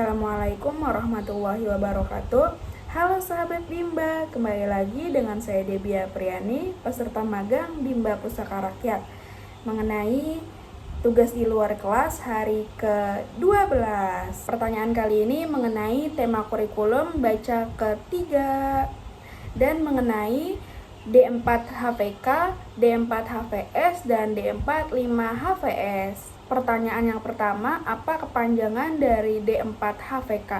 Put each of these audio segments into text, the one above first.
Assalamualaikum warahmatullahi wabarakatuh. Halo sahabat Bimba, kembali lagi dengan saya Debia Priani, peserta magang Bimba Pusaka Rakyat, mengenai tugas di luar kelas hari ke-12. Pertanyaan kali ini mengenai tema kurikulum baca ketiga dan mengenai D4 HVK, D4 HVS, dan D4 5 HVS. Pertanyaan yang pertama, apa kepanjangan dari D4 HVK?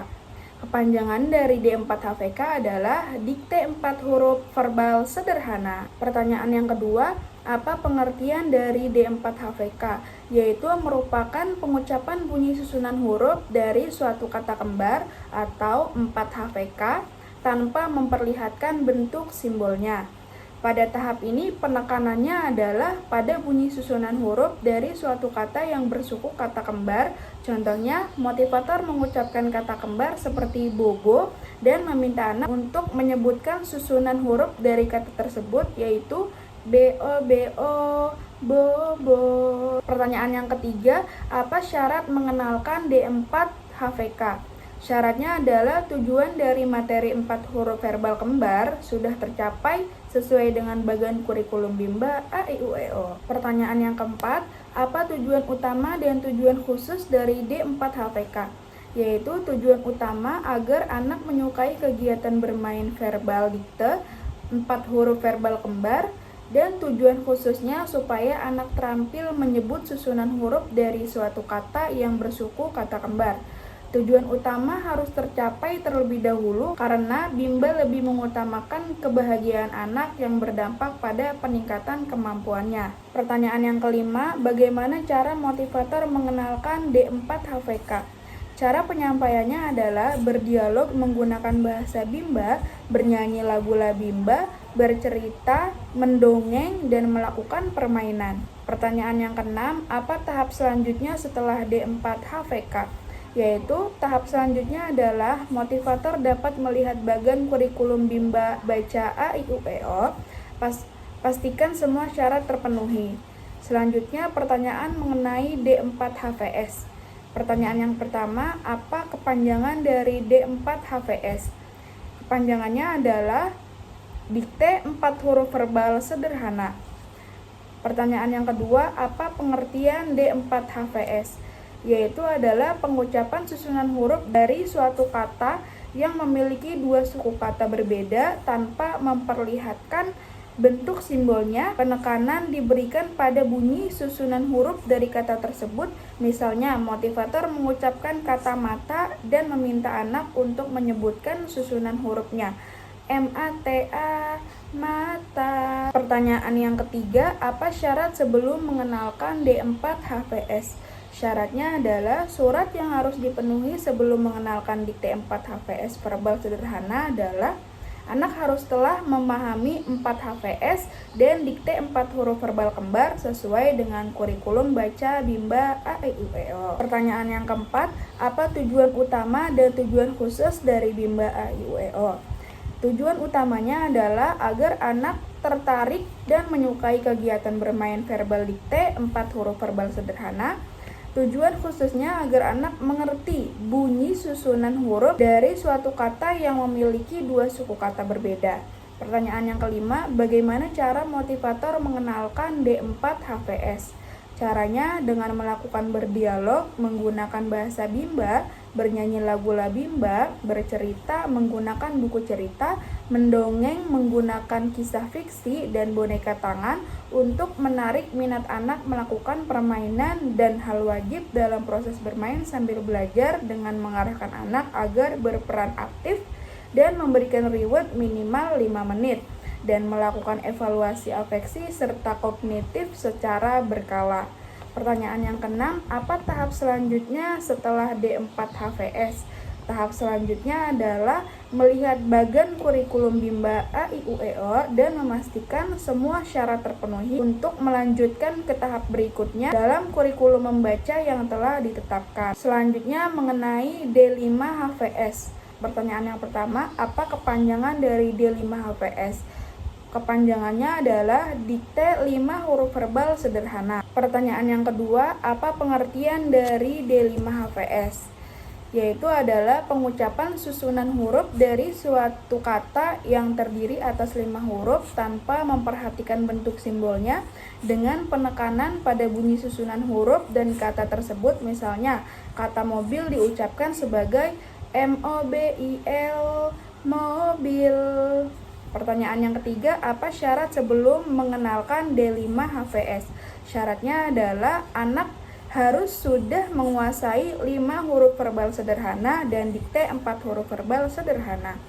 Kepanjangan dari D4 HVK adalah dikte 4 huruf verbal sederhana. Pertanyaan yang kedua, apa pengertian dari D4 HVK? Yaitu merupakan pengucapan bunyi susunan huruf dari suatu kata kembar atau 4 HVK tanpa memperlihatkan bentuk simbolnya. Pada tahap ini penekanannya adalah pada bunyi susunan huruf dari suatu kata yang bersuku kata kembar. Contohnya, motivator mengucapkan kata kembar seperti bobo dan meminta anak untuk menyebutkan susunan huruf dari kata tersebut, yaitu bo, bobo. Pertanyaan yang ketiga, apa syarat mengenalkan D4 HVK? Syaratnya adalah tujuan dari materi 4 huruf verbal kembar sudah tercapai sesuai dengan bagian kurikulum Bimba A.I.U.E.O. Pertanyaan yang keempat, apa tujuan utama dan tujuan khusus dari D4 HVK? Yaitu tujuan utama agar anak menyukai kegiatan bermain verbal dikte 4 huruf verbal kembar, dan tujuan khususnya supaya anak terampil menyebut susunan huruf dari suatu kata yang bersuku kata kembar. Tujuan utama harus tercapai terlebih dahulu karena Bimba lebih mengutamakan kebahagiaan anak yang berdampak pada peningkatan kemampuannya. Pertanyaan yang kelima, bagaimana cara motivator mengenalkan D4 HVK? Cara penyampaiannya adalah berdialog menggunakan bahasa Bimba, bernyanyi lagu-lagu Bimba, bercerita, mendongeng, dan melakukan permainan. Pertanyaan yang keenam, apa tahap selanjutnya setelah D4 HVK? Yaitu tahap selanjutnya adalah motivator dapat melihat bagian kurikulum Bimba baca A.I.U.E.O. Pastikan semua syarat terpenuhi. Selanjutnya pertanyaan mengenai D4 HVS. Pertanyaan yang pertama, apa kepanjangan dari D4 HVS? Kepanjangannya adalah dikte 4 huruf verbal sederhana. Pertanyaan yang kedua, apa pengertian D4 HVS? Yaitu adalah pengucapan susunan huruf dari suatu kata yang memiliki dua suku kata berbeda tanpa memperlihatkan bentuk simbolnya. Penekanan diberikan pada bunyi susunan huruf dari kata tersebut. Misalnya, motivator mengucapkan kata mata dan meminta anak untuk menyebutkan susunan hurufnya. M-A-T-A, mata. Pertanyaan yang ketiga, apa syarat sebelum mengenalkan D4 HVS? Syaratnya adalah surat yang harus dipenuhi sebelum mengenalkan dikte 4 HVS verbal sederhana adalah anak harus telah memahami 4 HVS dan dikte 4 huruf verbal kembar sesuai dengan kurikulum baca Bimba A.I.U.E.O. Pertanyaan yang keempat, apa tujuan utama dan tujuan khusus dari Bimba A.I.U.E.O? Tujuan utamanya adalah agar anak tertarik dan menyukai kegiatan bermain verbal dikte 4 huruf verbal sederhana. Tujuan khususnya agar anak mengerti bunyi susunan huruf dari suatu kata yang memiliki dua suku kata berbeda. Pertanyaan yang kelima, bagaimana cara motivator mengenalkan D4 HVS? Caranya dengan melakukan berdialog menggunakan bahasa Bimba, bernyanyi lagu-lagu Bimba, bercerita menggunakan buku cerita, mendongeng menggunakan kisah fiksi dan boneka tangan untuk menarik minat anak melakukan permainan, dan hal wajib dalam proses bermain sambil belajar dengan mengarahkan anak agar berperan aktif dan memberikan reward minimal 5 menit dan melakukan evaluasi afeksi serta kognitif secara berkala. Pertanyaan yang keenam, apa tahap selanjutnya setelah D4 HVS? Tahap selanjutnya adalah melihat bagian kurikulum Bimba A.I.U.E.O. dan memastikan semua syarat terpenuhi untuk melanjutkan ke tahap berikutnya dalam kurikulum membaca yang telah ditetapkan. Selanjutnya mengenai D5 HVS. Pertanyaan yang pertama, apa kepanjangan dari D5 HVS? Kepanjangannya adalah dikte 5 huruf verbal sederhana. Pertanyaan yang kedua, apa pengertian dari D5 HVS? yaitu adalah pengucapan susunan huruf dari suatu kata yang terdiri atas 5 huruf tanpa memperhatikan bentuk simbolnya dengan penekanan pada bunyi susunan huruf dan kata tersebut. Misalnya, kata mobil diucapkan sebagai M-O-B-I-L, mobil. Pertanyaan yang ketiga, apa syarat sebelum mengenalkan D5-HVS? Syaratnya adalah anak harus sudah menguasai 5 huruf verbal sederhana dan dikte 4 huruf verbal sederhana.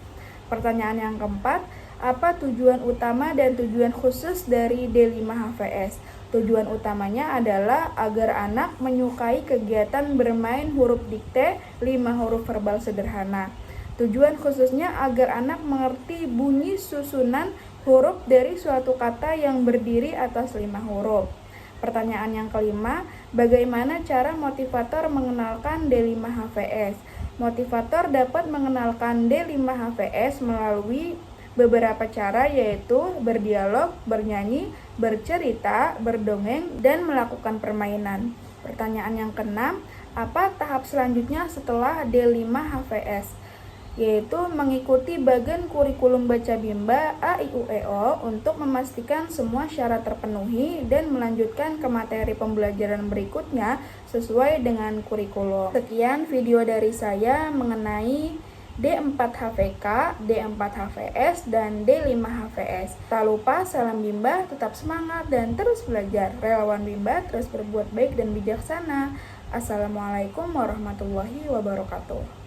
Pertanyaan yang keempat, apa tujuan utama dan tujuan khusus dari D5-HVS? Tujuan utamanya adalah agar anak menyukai kegiatan bermain huruf dikte 5 huruf verbal sederhana. Tujuan khususnya agar anak mengerti bunyi susunan huruf dari suatu kata yang berdiri atas 5 huruf. Pertanyaan yang kelima, bagaimana cara motivator mengenalkan D5-HVS? Motivator dapat mengenalkan D5-HVS melalui beberapa cara, yaitu berdialog, bernyanyi, bercerita, berdongeng, dan melakukan permainan. Pertanyaan yang keenam, apa tahap selanjutnya setelah D5-HVS? Yaitu mengikuti bagian kurikulum baca Bimba A, I, U, E, O untuk memastikan semua syarat terpenuhi dan melanjutkan ke materi pembelajaran berikutnya sesuai dengan kurikulum. Sekian video dari saya mengenai D4-HVK, D4-HVS, dan D5-HVS. Tak lupa salam Bimba, tetap semangat dan terus belajar. Relawan Bimba terus berbuat baik dan bijaksana. Assalamualaikum warahmatullahi wabarakatuh.